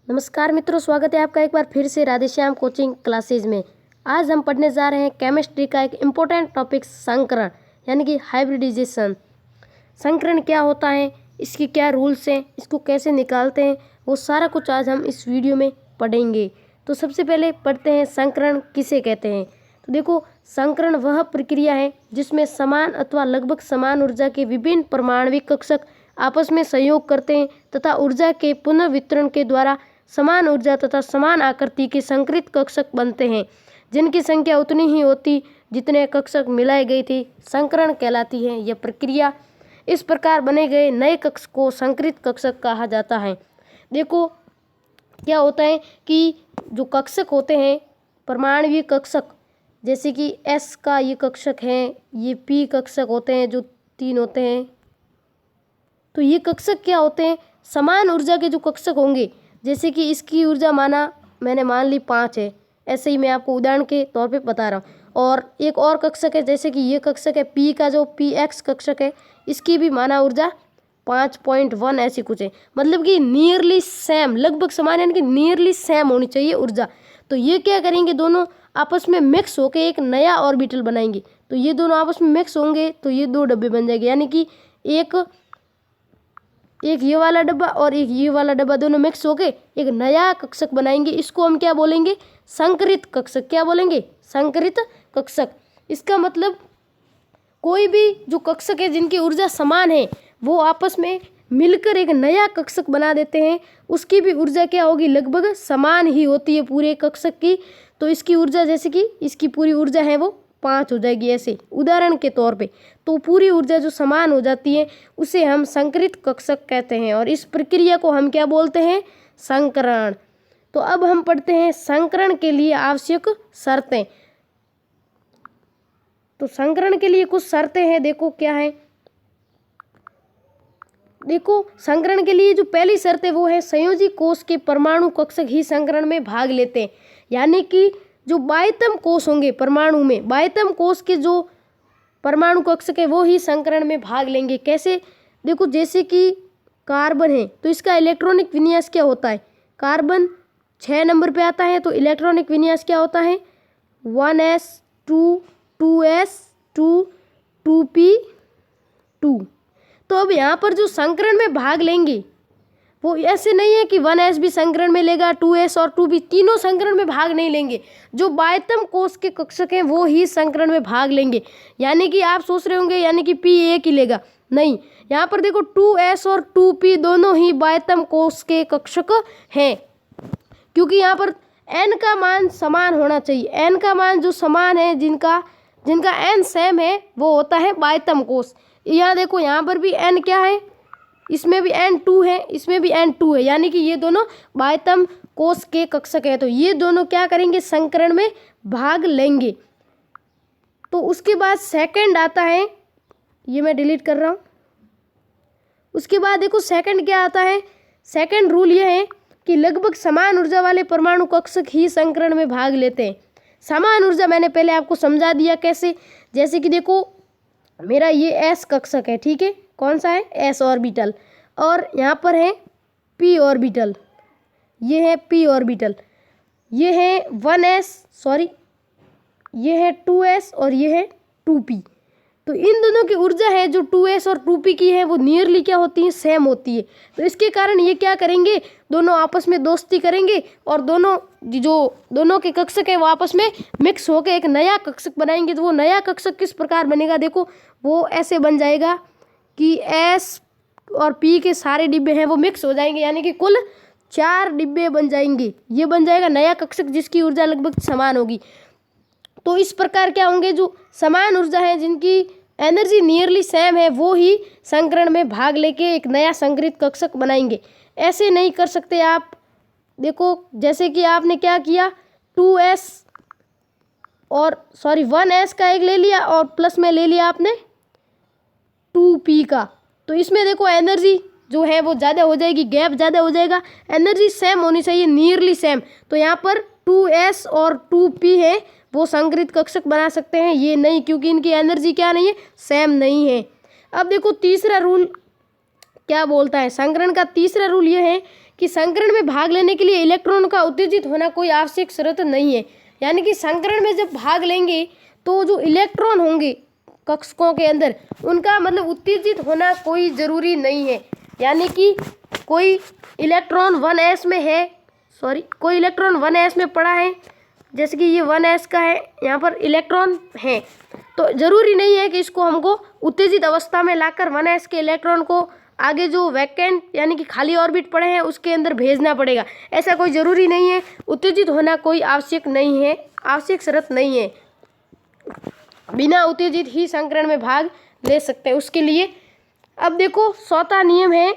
नमस्कार मित्रों, स्वागत है आपका एक बार फिर से राधेश्याम कोचिंग क्लासेज में। आज हम पढ़ने जा रहे हैं केमिस्ट्री का एक इम्पोर्टेंट टॉपिक संकरण यानी कि हाइब्रिडाइजेशन। संकरण क्या होता है, इसके क्या रूल्स हैं, इसको कैसे निकालते हैं, वो सारा कुछ आज हम इस वीडियो में पढ़ेंगे। तो सबसे पहले पढ़ते हैं संकरण किसे कहते हैं। तो देखो, संकरण वह प्रक्रिया है जिसमें समान अथवा लगभग समान ऊर्जा के विभिन्न परमाणविक कक्षक आपस में सहयोग करते हैं तथा ऊर्जा के पुनर्वितरण के द्वारा समान ऊर्जा तथा समान आकृति के संकरित कक्षक बनते हैं, जिनकी संख्या उतनी ही होती जितने कक्षक मिलाए गए थे। संकरण कहलाती है यह प्रक्रिया। इस प्रकार बने गए नए कक्षक को संकरित कक्षक कहा जाता है। देखो क्या होता है कि जो कक्षक होते हैं परमाणविक कक्षक, जैसे कि S का ये कक्षक है, ये P कक्षक होते हैं जो 3 होते हैं। तो ये कक्षक क्या होते हैं, समान ऊर्जा के जो कक्षक होंगे, जैसे कि इसकी ऊर्जा मैंने मान ली 5 है, ऐसे ही मैं आपको उदाहरण के तौर पे बता रहा हूँ। और एक और कक्षक है, जैसे कि ये कक्षक है P का, जो PX कक्षक है, इसकी भी माना ऊर्जा 5.1 ऐसी कुछ है। मतलब कि नियरली सेम, लगभग समान, यानी कि नियरली सेम होनी चाहिए ऊर्जा। तो ये क्या करेंगे, दोनों आपस में मिक्स होकर एक नया ऑर्बिटल बनाएंगे। तो ये दोनों आपस में मिक्स होंगे तो ये 2 डब्बे बन जाएंगे, यानी कि एक ये वाला डब्बा और एक ये वाला डब्बा दोनों मिक्स होके एक नया कक्षक बनाएंगे। इसको हम क्या बोलेंगे, संकरित कक्षक। क्या बोलेंगे, संकरित कक्षक। इसका मतलब कोई भी जो कक्षक है जिनकी ऊर्जा समान है वो आपस में मिलकर एक नया कक्षक बना देते हैं। उसकी भी ऊर्जा क्या होगी, लगभग समान ही होती है पूरे कक्षक की। तो इसकी ऊर्जा, जैसे कि इसकी पूरी ऊर्जा है वो 5 हो जाएगी, ऐसे उदाहरण के तौर पे। तो पूरी ऊर्जा जो समान हो जाती है उसे हम संकरित कक्षक कहते हैं, और इस प्रक्रिया को हम क्या बोलते हैं, संकरण। तो अब हम पढ़ते हैं संकरण के लिए आवश्यक शर्तें। तो संकरण के लिए कुछ शर्तें हैं, देखो क्या है। देखो, संकरण के लिए जो पहली शर्त है वो है संयोजी कोष के परमाणु कक्षक ही संकरण में भाग लेते हैं। यानी कि जो बाह्यतम कोष होंगे परमाणु में, बाह्यतम कोष के जो परमाणु कक्षक है वो ही संकरण में भाग लेंगे। कैसे, देखो जैसे कि कार्बन है तो इसका इलेक्ट्रॉनिक विन्यास क्या होता है, कार्बन 6 नंबर पे आता है। तो इलेक्ट्रॉनिक विन्यास क्या होता है, 1s2 2s2 2p2। तो अब यहाँ पर जो संकरण में भाग लेंगे वो ऐसे नहीं है कि 1s भी संकरण में लेगा, 2s और 2p तीनों संकरण में भाग नहीं लेंगे। जो बाह्यतम कोष के कक्षक हैं वो ही संकरण में भाग लेंगे। यानी कि आप सोच रहे होंगे यानी कि p एक ही लेगा, नहीं। यहाँ पर देखो 2s और 2p दोनों ही बाह्यतम कोष के कक्षक हैं, क्योंकि यहाँ पर n का मान समान होना चाहिए। n का मान जो समान है, जिनका n सेम है, वो होता है बाह्यतम कोष। यहाँ देखो, यहाँ पर भी n क्या है, इसमें भी n2 है, इसमें भी n2 है, यानी कि ये दोनों बाह्यतम कोष के कक्षक है। तो ये दोनों क्या करेंगे, संकरण में भाग लेंगे। तो उसके बाद सेकंड आता है, ये मैं डिलीट कर रहा हूँ। उसके बाद देखो सेकंड क्या आता है, सेकंड रूल ये है कि लगभग समान ऊर्जा वाले परमाणु कक्षक ही संकरण में भाग लेते हैं। समान ऊर्जा मैंने पहले आपको समझा दिया कैसे। जैसे कि देखो, मेरा ये S कक्षक है, ठीक है, कौन सा है, S ऑर्बिटल, और यहाँ पर है P ऑर्बिटल, ये है P ऑर्बिटल, ये है 1s, सॉरी ये है 2s और ये है 2p। तो इन दोनों की ऊर्जा है जो 2s और 2p की है वो नियरली क्या होती है, सेम होती है। तो इसके कारण ये क्या करेंगे, दोनों आपस में दोस्ती करेंगे और दोनों के कक्षक है वो आपस में मिक्स होकर एक नया कक्षक बनाएंगे। तो वो नया कक्षक किस प्रकार बनेगा, देखो वो ऐसे बन जाएगा कि S और P के सारे डिब्बे हैं वो मिक्स हो जाएंगे, यानी कि कुल 4 डिब्बे बन जाएंगे। ये बन जाएगा नया कक्षक जिसकी ऊर्जा लगभग समान होगी। तो इस प्रकार क्या होंगे, जो समान ऊर्जा है, जिनकी एनर्जी नियरली सेम है, वो ही संकरण में भाग लेके एक नया संकरित कक्षक बनाएंगे। ऐसे नहीं कर सकते आप। देखो जैसे कि आपने क्या किया, 2s और 1s का एक ले लिया और प्लस में ले लिया आपने 2p का। तो इसमें देखो एनर्जी जो है वो ज़्यादा हो जाएगी, गैप ज़्यादा हो जाएगा। एनर्जी सेम होनी चाहिए, नियरली सेम। तो यहाँ पर 2s और 2p है वो संकरित कक्षक बना सकते हैं, ये नहीं, क्योंकि इनकी एनर्जी क्या नहीं है, सेम नहीं है। अब देखो तीसरा रूल क्या बोलता है, संकरण का तीसरा रूल ये है कि संकरण में भाग लेने के लिए इलेक्ट्रॉन का उत्तेजित होना कोई आवश्यक शर्त नहीं है। यानी कि संकरण में जब भाग लेंगे तो जो इलेक्ट्रॉन होंगे कक्षकों के अंदर उनका मतलब उत्तेजित होना कोई ज़रूरी नहीं है। यानी कि कोई इलेक्ट्रॉन 1s में है, कोई इलेक्ट्रॉन 1s में पड़ा है, जैसे कि ये 1s का है, यहाँ पर इलेक्ट्रॉन है, तो ज़रूरी नहीं है कि इसको हमको उत्तेजित अवस्था में लाकर 1s के इलेक्ट्रॉन को आगे जो वैकेंट यानी कि खाली ऑर्बिट पड़े हैं उसके अंदर भेजना पड़ेगा। ऐसा कोई ज़रूरी नहीं है, उत्तेजित होना कोई आवश्यक नहीं है, आवश्यक शर्त नहीं है। बिना उत्तेजित ही संकरण में भाग ले सकते हैं उसके लिए। अब देखो चौथा नियम है,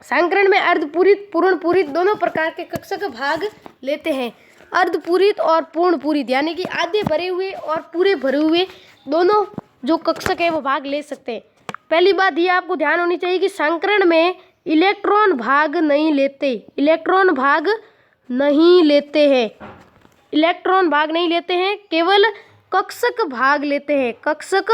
संकरण में अर्धपूरित पूर्ण पूरित दोनों प्रकार के कक्षक भाग लेते हैं। अर्धपूरित और पूर्ण पूरित यानी कि आधे भरे हुए और पूरे भरे हुए दोनों जो कक्षक है वो भाग ले सकते हैं। पहली बात ये आपको ध्यान होनी चाहिए कि संकरण में इलेक्ट्रॉन भाग नहीं लेते, इलेक्ट्रॉन भाग नहीं लेते हैं, इलेक्ट्रॉन भाग नहीं लेते हैं, केवल कक्षक भाग लेते हैं, कक्षक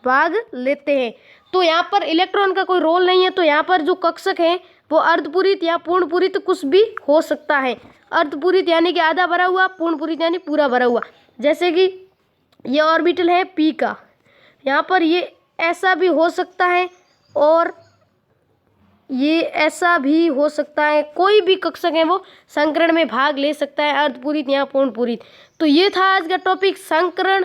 भाग लेते हैं। तो यहाँ पर इलेक्ट्रॉन का कोई रोल नहीं है। तो यहाँ पर जो कक्षक है वो अर्धपूरित या पूर्णपूरित कुछ भी हो सकता है। अर्धपूरित यानी कि आधा भरा हुआ, पूर्णपूरित यानी पूरा भरा हुआ। जैसे कि ये ऑर्बिटल है p का, यहाँ पर ये ऐसा भी हो सकता है और ये ऐसा भी हो सकता है। कोई भी कक्षक है वो संकरण में भाग ले सकता है, अर्धपूरित या पूर्णपूरित। तो ये था आज का टॉपिक, संकरण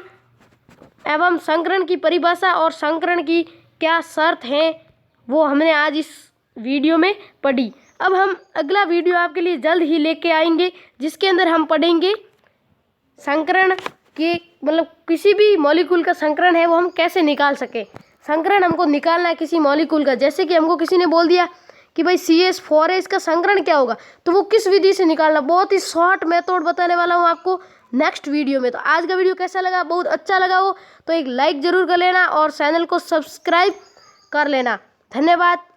एवं संकरण की परिभाषा और संकरण की क्या शर्त हैं वो हमने आज इस वीडियो में पढ़ी। अब हम अगला वीडियो आपके लिए जल्द ही लेके आएंगे जिसके अंदर हम पढ़ेंगे संकरण के मतलब किसी भी मॉलिक्यूल का संकरण है वो हम कैसे निकाल सके। संकरण हमको निकालना है किसी मॉलिक्यूल का, जैसे कि हमको किसी ने बोल दिया कि भाई CH4 है, इसका संकरण क्या होगा, तो वो किस विधि से निकालना, बहुत ही शॉर्ट मेथड बताने वाला हूँ आपको नेक्स्ट वीडियो में। तो आज का वीडियो कैसा लगा, बहुत अच्छा लगा हो तो एक लाइक ज़रूर कर लेना और चैनल को सब्सक्राइब कर लेना। धन्यवाद।